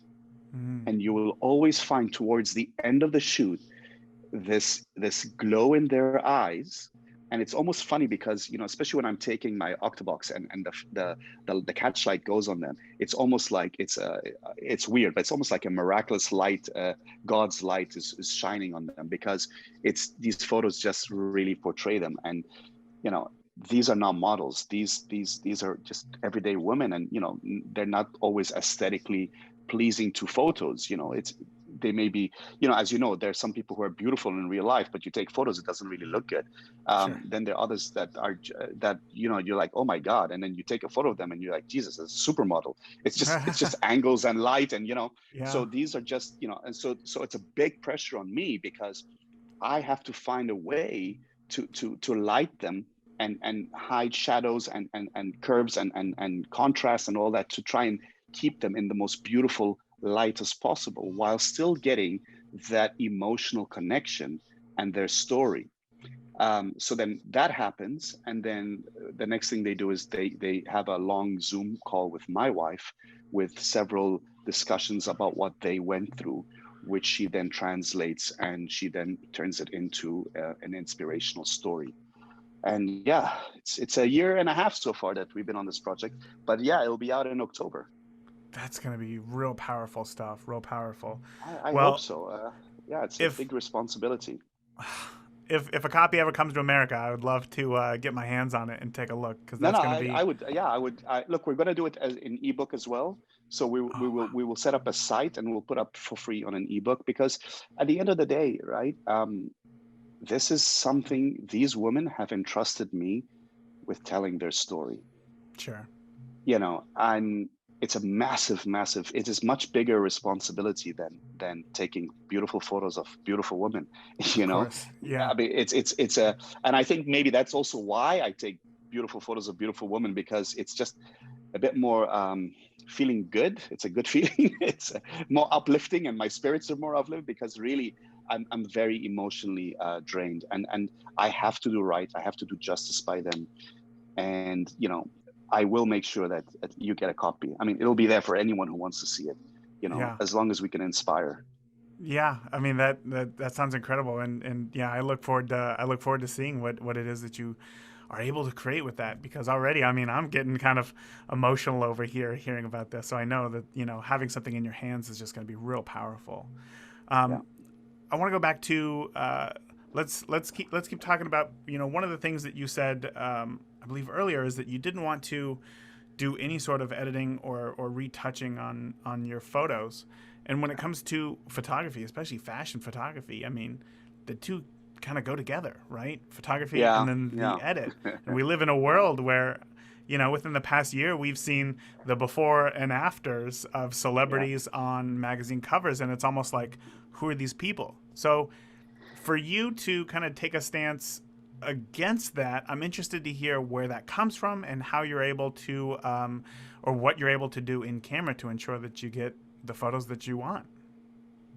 Mm. And you will always find towards the end of the shoot this glow in their eyes. And it's almost funny because, especially when I'm taking my octobox and the catch light goes on them, it's almost like it's weird, but it's almost like a miraculous light. God's light is shining on them, because it's these photos just really portray them. And you know these are not models. These are just everyday women, and they're not always aesthetically pleasing to photos. It's they may be, as there's some people who are beautiful in real life, but you take photos, it doesn't really look good. Sure. Then there are others that are that you're like, oh my god, and then you take a photo of them and you're like, Jesus, it's a supermodel. It's just angles and light, and Yeah. so these are just, and so it's a big pressure on me, because I have to find a way to light them and hide shadows and curves and contrast and all that, to try and keep them in the most beautiful light as possible, while still getting that emotional connection and their story. So then that happens, and then the next thing they do is they have a long Zoom call with my wife, with several discussions about what they went through, which she then translates, and she then turns it into an inspirational story. And yeah, it's a year and a half so far that we've been on this project, but yeah, it'll be out in October. That's gonna be real powerful stuff. Real powerful. I hope Well, so. Yeah, it's a if big responsibility. if a copy ever comes to America, I would love to get my hands on it and take a look, because No, that's no, gonna I be. would, yeah, I would. Look, we're going to do it as in ebook as well. So Oh wow. we will set up a site and we'll put up for free on an ebook, because at the end of the day, right? This is something these women have entrusted me with, telling their story. Sure. I'm. It's a massive, massive. It is much bigger responsibility than taking beautiful photos of beautiful women. Of You know, course. Yeah. I mean, it's a, and I think maybe that's also why I take beautiful photos of beautiful women, because it's just a bit more feeling good. It's a good feeling. It's more uplifting, and my spirits are more uplifted, because really I'm very emotionally drained, and I have to do right. I have to do justice by them, and I will make sure that you get a copy. I mean, it'll be there for anyone who wants to see it. Yeah. As long as we can inspire. Yeah. I mean that sounds incredible, and yeah, I look forward to seeing what it is that you are able to create with that, because already, I mean, I'm getting kind of emotional over here hearing about this. So I know that having something in your hands is just going to be real powerful. Yeah. Um, I want to go back to let's keep talking about one of the things that you said, I believe earlier, is that you didn't want to do any sort of editing or retouching on your photos. And when it comes to photography, especially fashion photography, I mean, the two kind of go together, right? Photography and Yeah, then yeah, the edit. And we live in a world where, within the past year, we've seen the before and afters of yeah. celebrities on magazine covers, and it's almost like, who are these people? So for you to kind of take a stance against that, I'm interested to hear where that comes from and how you're able to, or what you're able to do in camera to ensure that you get the photos that you want.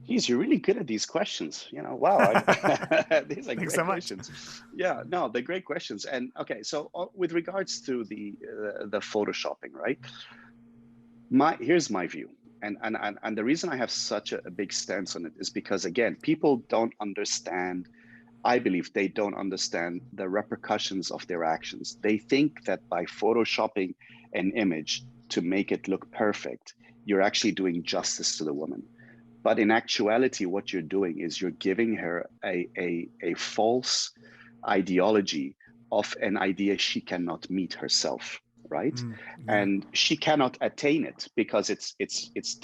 Geez, you're really good at these questions. Wow, these are Thanks great so much. questions. Yeah, no, they're great questions. And okay, so with regards to the photoshopping, right? Here's my view, and the reason I have such a big stance on it is because, again, people don't understand. I believe they don't understand the repercussions of their actions. They think that by photoshopping an image to make it look perfect, you're actually doing justice to the woman. But in actuality, what you're doing is you're giving her a false ideology of an idea she cannot meet herself, right? Yeah. And she cannot attain it because it's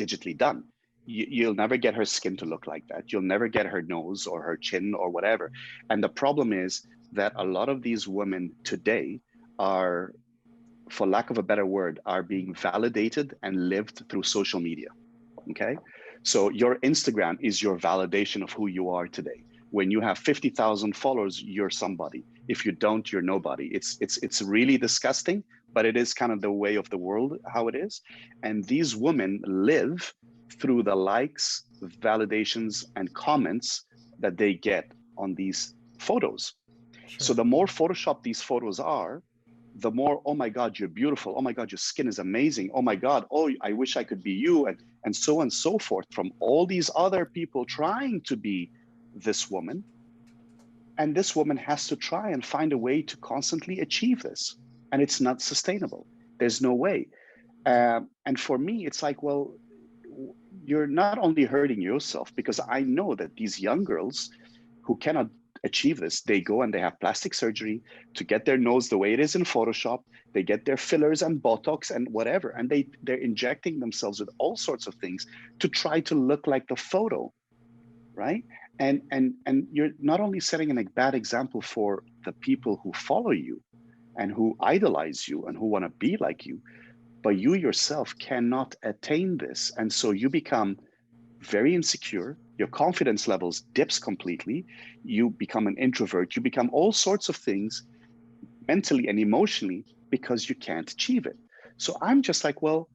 digitally done. You'll never get her skin to look like that. You'll never get her nose or her chin or whatever. And the problem is that a lot of these women today are, for lack of a better word, are being validated and lived through social media. Okay. So your Instagram is your validation of who you are today. When you have 50,000 followers, you're somebody. If you don't, you're nobody. It's really disgusting, but it is kind of the way of the world, how it is. And these women live through the likes, validations, and comments that they get on these photos. So Sure. the more Photoshop these photos are, the more, oh my God, you're beautiful. Oh my God, your skin is amazing. Oh my God, oh, I wish I could be you. And so on and so forth from all these other people trying to be this woman. And this woman has to try and find a way to constantly achieve this. And it's not sustainable. There's no way. And for me, it's like, well, you're not only hurting yourself, because I know that these young girls who cannot achieve this, they go and they have plastic surgery to get their nose the way it is in Photoshop. They get their fillers and Botox and whatever, and they're injecting themselves with all sorts of things to try to look like the photo, right? And you're not only setting a bad example for the people who follow you and who idolize you and who want to be like you, but you yourself cannot attain this. And so you become very insecure, your confidence levels dips completely, you become an introvert, you become all sorts of things mentally and emotionally because you can't achieve it. So I'm just like, well,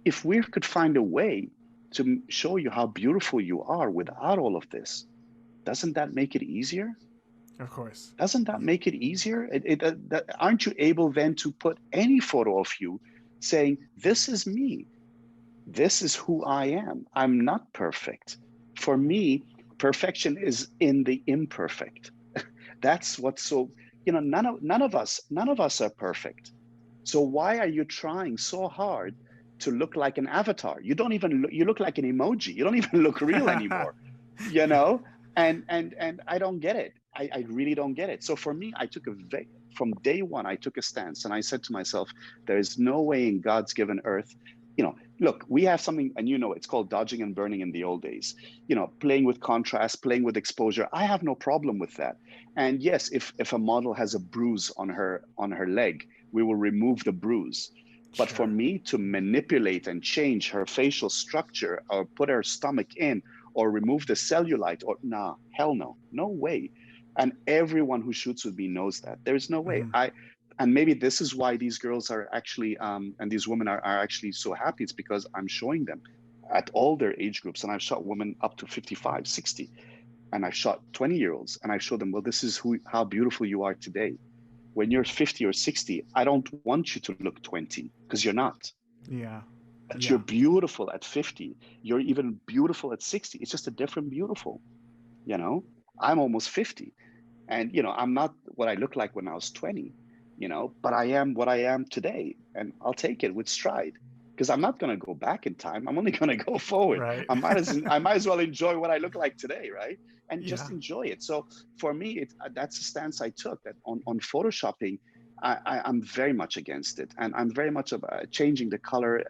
if we could find a way to show you how beautiful you are without all of this, doesn't that make it easier? Of course. Doesn't that make it easier? Aren't you able then to put any photo of you saying, this is me, this is who I am. I'm not perfect. For me, perfection is in the imperfect. That's what's so, none of us are perfect. So why are you trying so hard to look like an avatar? You don't even look, you look like an emoji. You don't even look real anymore, you know? And I don't get it. I really don't get it. So for me, from day one, I took a stance and I said to myself, there is no way in God's given earth, look, we have something, and it's called dodging and burning in the old days, playing with contrast, playing with exposure. I have no problem with that. And yes, if a model has a bruise on her leg, we will remove the bruise. But for Sure. me to manipulate and change her facial structure or put her stomach in or remove the cellulite, or nah, hell no, no way. And everyone who shoots with me knows that. There's no way. And maybe this is why these girls are actually, and these women are actually so happy. It's because I'm showing them at all their age groups. And I've shot women up to 55, 60, and I've shot 20-year-olds, and I've showed them, well, this is how beautiful you are today. When you're 50 or 60, I don't want you to look 20, because you're not. Yeah. But you're Yeah. beautiful at 50. You're even beautiful at 60. It's just a different beautiful, I'm almost 50. And, I'm not what I looked like when I was 20, but I am what I am today. And I'll take it with stride, because I'm not going to go back in time. I'm only going to go forward. Right. I might as well enjoy what I look like today, right? And Yeah. just enjoy it. So for me, that's the stance I took, that on photoshopping, I'm very much against it. And I'm very much about changing the color.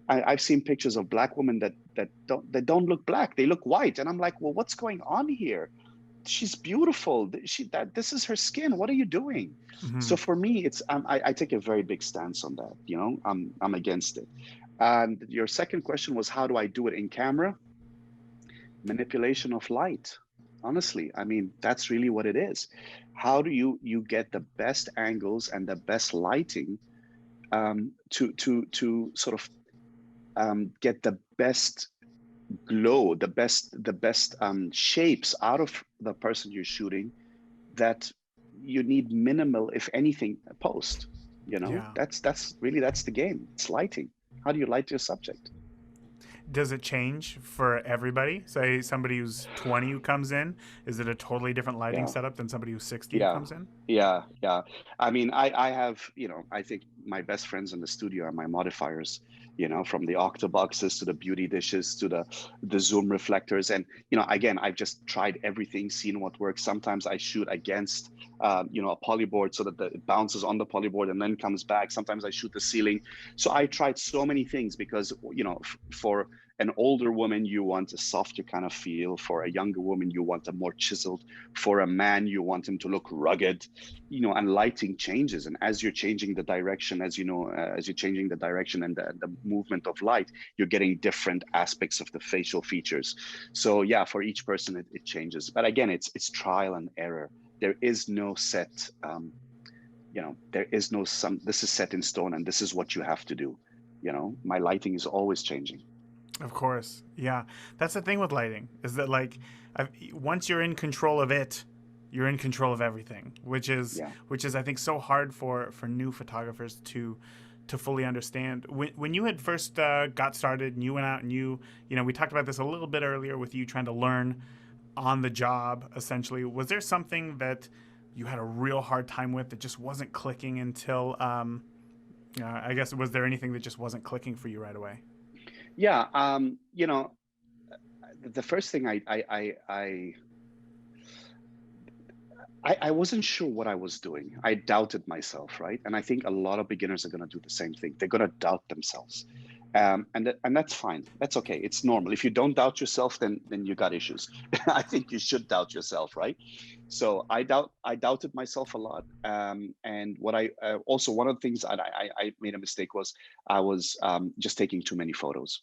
I've seen pictures of Black women that don't look black. They look white. And I'm like, well, what's going on here? she's beautiful. This is her skin. What are you doing? Hmm. So for me, it's I take a very big stance on that. You know, I'm against it. And your second question was, how do I do it in camera? Manipulation of light. Honestly, I mean, that's really what it is. How do you get the best angles and the best lighting, to sort of, get the best glow, the best shapes out of the person you're shooting, that you need minimal, if anything, post. You know, Yeah. that's the game. It's lighting. How do you light your subject? Does it change for everybody? Say somebody who's 20 who comes in, is it a totally different lighting Yeah. setup than somebody who's 60 who Yeah, comes in? yeah. I mean, I have, I think my best friends in the studio are my modifiers, from the octoboxes to the beauty dishes to the zoom reflectors. And, again, I've just tried everything, seen what works. Sometimes I shoot against, a polyboard so that it bounces on the polyboard and then comes back. Sometimes I shoot the ceiling. So I tried so many things because, for an older woman, you want a softer kind of feel. For a younger woman, you want a more chiseled. For a man, you want him to look rugged, and lighting changes. And as you're changing the direction, as you're changing the direction and the movement of light, you're getting different aspects of the facial features. So yeah, for each person, it changes. But again, it's trial and error. There is no set, there is no this is set in stone and this is what you have to do. My lighting is always changing. Of course. Yeah. That's the thing with lighting is that like once you're in control of it, you're in control of everything, Yeah. which is I think so hard for new photographers to fully understand. When you had first got started and you went out and we talked about this a little bit earlier with you trying to learn on the job essentially. Was there something that you had a real hard time with that just wasn't clicking until I guess was there anything that just wasn't clicking for you right away? Yeah. The first thing I wasn't sure what I was doing. I doubted myself, right? And I think a lot of beginners are going to do the same thing. They're going to doubt themselves, and that's fine. That's okay. It's normal. If you don't doubt yourself, then you got issues. I think you should doubt yourself, right? So I doubted myself a lot. And what I also, one of the things that I made a mistake was I was, just taking too many photos,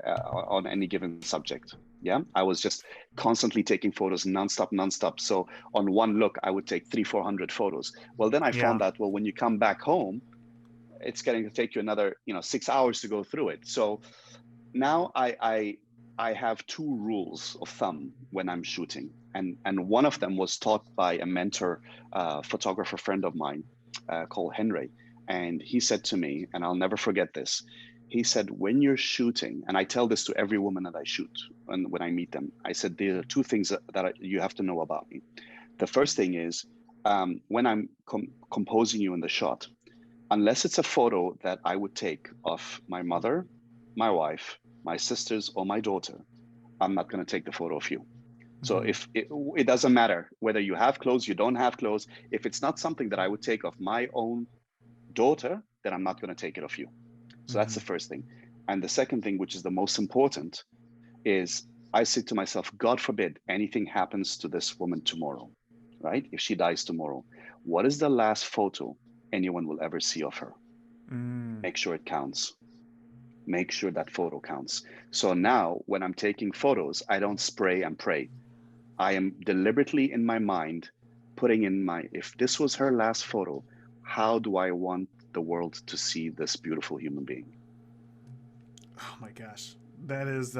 on any given subject. Yeah, I was just constantly taking photos nonstop. So on one look, I would take 300-400 photos. Well, then I Yeah. found out, well, when you come back home, it's going to take you another, 6 hours to go through it. So now I have two rules of thumb when I'm shooting, and one of them was taught by a mentor, photographer friend of mine, called Henry, and he said to me, and I'll never forget this. He said, when you're shooting, and I tell this to every woman that I shoot, and when I meet them, I said there are two things that you have to know about me. The first thing is, when I'm composing you in the shot, unless it's a photo that I would take of my mother, my wife, my sisters, or my daughter, I'm not going to take the photo of you. So Hmm. if it doesn't matter whether you have clothes, you don't have clothes. If it's not something that I would take of my own daughter, then I'm not going to take it of you. So that's the Hmm. first thing. And the second thing, which is the most important, is I say to myself, God forbid anything happens to this woman tomorrow, right? If she dies tomorrow, what is the last photo anyone will ever see of her? Mm. Make sure it counts. Make sure that photo counts. So now when I'm taking photos, I don't spray and pray. I am deliberately in my mind putting in if this was her last photo, how do I want the world to see this beautiful human being? Oh my gosh. That is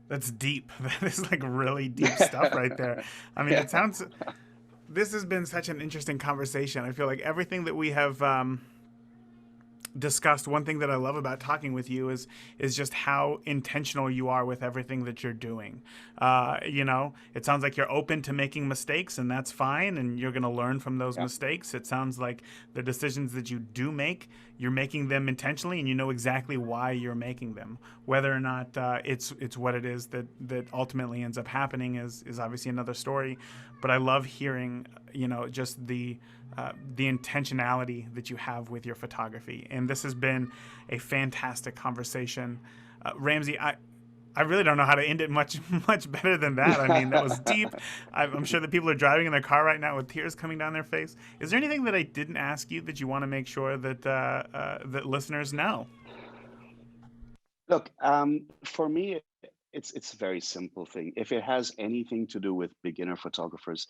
that's deep. That is like really deep stuff right there. I mean, Yeah. it sounds this has been such an interesting conversation. I feel like everything that we have discussed, one thing that I love about talking with you is just how intentional you are with everything that you're doing. It sounds like you're open to making mistakes, and that's fine, and you're going to learn from those Yeah. mistakes. It sounds like the decisions that you do make, you're making them intentionally, and you know exactly why you're making them. Whether or not it's what it is that ultimately ends up happening is obviously another story. But I love hearing, just the intentionality that you have with your photography. And this has been a fantastic conversation. Ramzi, I really don't know how to end it much much better than that. I mean, that was deep. I'm sure that people are driving in their car right now with tears coming down their face. Is there anything that I didn't ask you that you want to make sure that that listeners know? Look, for me, it's a very simple thing. If it has anything to do with beginner photographers,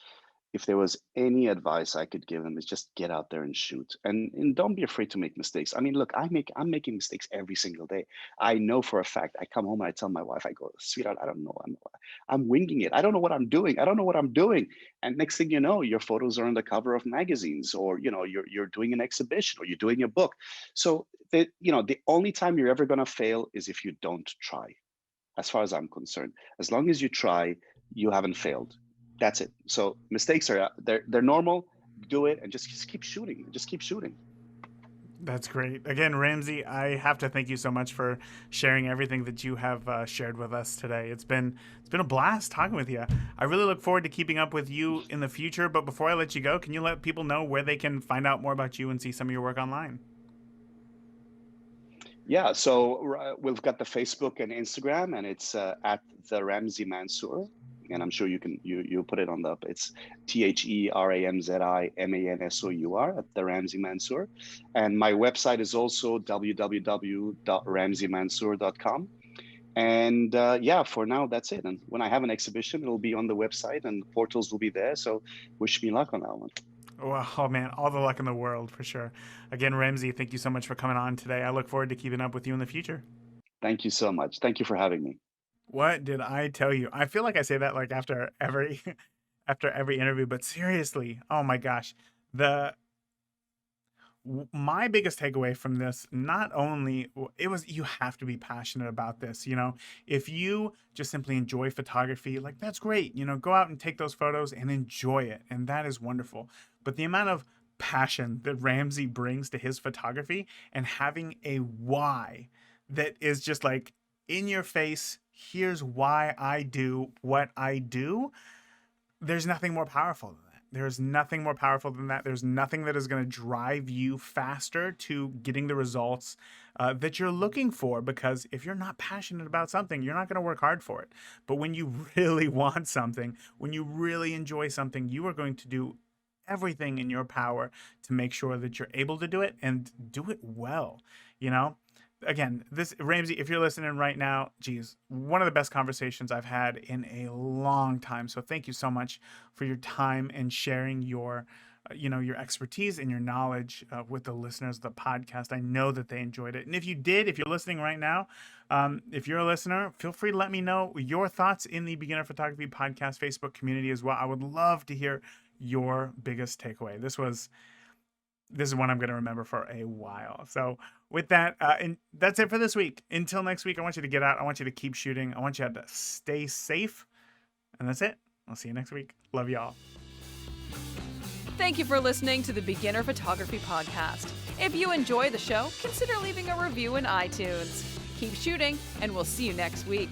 if there was any advice I could give them, is just get out there and shoot, and don't be afraid to make mistakes. I mean, look, I'm making mistakes every single day. I know for a fact. I come home and I tell my wife, I go, sweetheart, I don't know, I'm winging it. I don't know what I'm doing. I don't know what I'm doing. And next thing you know, your photos are on the cover of magazines, or you're doing an exhibition, or you're doing a book. So the only time you're ever gonna fail is if you don't try, as far as I'm concerned. As long as you try, you haven't failed. That's it. So mistakes are they're normal. Do it and just keep shooting. Just keep shooting. That's great. Again, Ramzi, I have to thank you so much for sharing everything that you have shared with us today. It's been a blast talking with you. I really look forward to keeping up with you in the future. But before I let you go, can you let people know where they can find out more about you and see some of your work online? Yeah. So we've got the Facebook and Instagram, and it's at the Ramzi Mansour. And I'm sure you put it on the. It's TheRamziMansour at the Ramzi Mansour, and my website is also www.ramzimansour.com. And yeah, for now that's it. And when I have an exhibition, it'll be on the website, and the portals will be there. So wish me luck on that one. Well, oh man, all the luck in the world for sure. Again, Ramzi, thank you so much for coming on today. I look forward to keeping up with you in the future. Thank you so much. Thank you for having me. What did I tell you? I feel like I say that like after every after every interview, but seriously, oh my gosh. The my biggest takeaway from this, not only it was, you have to be passionate about this, if you just simply enjoy photography, like that's great, go out and take those photos and enjoy it, and that is wonderful. But the amount of passion that Ramzi brings to his photography, and having a why that is just like in your face, here's why I do what I do, there's nothing more powerful than that. There's nothing more powerful than that. There's nothing that is going to drive you faster to getting the results that you're looking for. Because if you're not passionate about something, you're not going to work hard for it. But when you really want something, when you really enjoy something, you are going to do everything in your power to make sure that you're able to do it and do it well. You know, again, this Ramsey, if you're listening right now, geez, one of the best conversations I've had in a long time. So thank you so much for your time and sharing your, your expertise and your knowledge with the listeners of the podcast. I know that they enjoyed it. And if you did, if you're listening right now, if you're a listener, feel free to let me know your thoughts in the Beginner Photography Podcast Facebook community as well. I would love to hear your biggest takeaway. This is one I'm going to remember for a while. So with that, and that's it for this week. Until next week, I want you to get out. I want you to keep shooting. I want you to stay safe. And that's it. I'll see you next week. Love y'all. Thank you for listening to the Beginner Photography Podcast. If you enjoy the show, consider leaving a review in iTunes. Keep shooting, and we'll see you next week.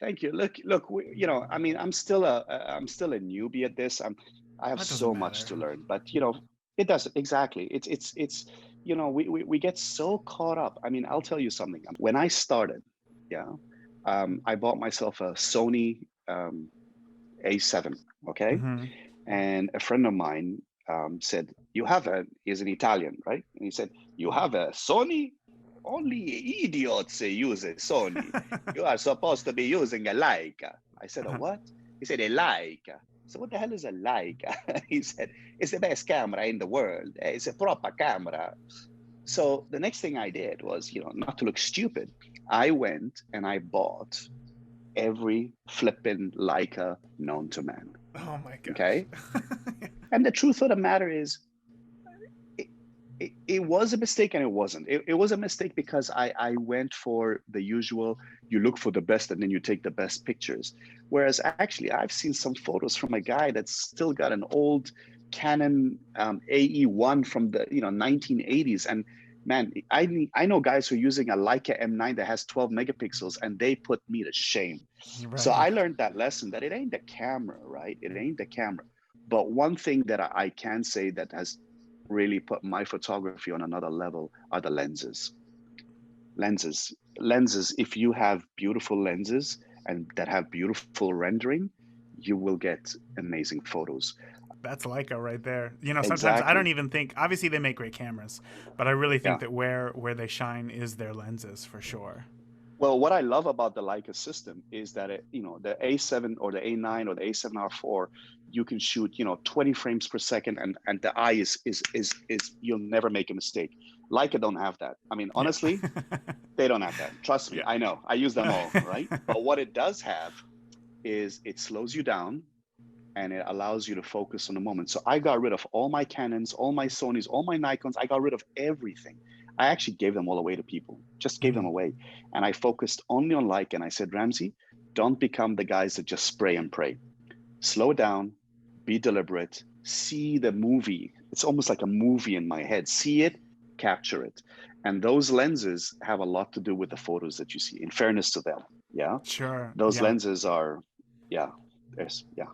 Thank you. Look, I mean, I'm still a newbie at this. I have That doesn't so much matter. to learn, but it doesn't exactly. It's we get so caught up. I mean, I'll tell you something. When I started, yeah, I bought myself a Sony A7, okay, Mm-hmm. and a friend of mine said, "You have a," he's an Italian, right? And he said, "You have a Sony? Only idiots use a Sony. You are supposed to be using a Leica." I said, "A what?" He said, "A Leica." So what the hell is a Leica? He said, "It's the best camera in the world. It's a proper camera." So the next thing I did was, not to look stupid, I went and I bought every flippin' Leica known to man. Oh my gosh. Okay. And the truth of the matter is, it was a mistake and it wasn't. It was a mistake because I went for the usual, you look for the best and then you take the best pictures. Whereas actually, I've seen some photos from a guy that's still got an old Canon AE1 from the 1980s. And man, I know guys who are using a Leica M9 that has 12 megapixels, and they put me to shame. So Right. I learned that lesson, that it ain't the camera, right? It ain't the camera. But one thing that I can say that has really put my photography on another level are the lenses. Lenses. If you have beautiful lenses and that have beautiful rendering, you will get amazing photos. That's Leica right there. Sometimes I don't Exactly. even think. Obviously, they make great cameras, but I really think Yeah. that where they shine is their lenses for sure. Well, what I love about the Leica system is that the A7 or the A9 or the A7R4, you can shoot 20 frames per second, and the eye is you'll never make a mistake. Leica don't have that. I mean, Yeah. honestly, they don't have that. Trust me, I know. I use them all, right? But what it does have is it slows you down and it allows you to focus on the moment. So I got rid of all my Canons, all my Sonys, all my Nikons. I got rid of everything. I actually gave them all away to people, just gave them Mm. away. And I focused only on Leica. And I said, Ramzi, don't become the guys that just spray and pray. Slow down, be deliberate, see the movie. It's almost like a movie in my head. See it, capture it. And those lenses have a lot to do with the photos that you see, in fairness to them. Yeah. Sure. Those Yeah. lenses are, yeah, yeah.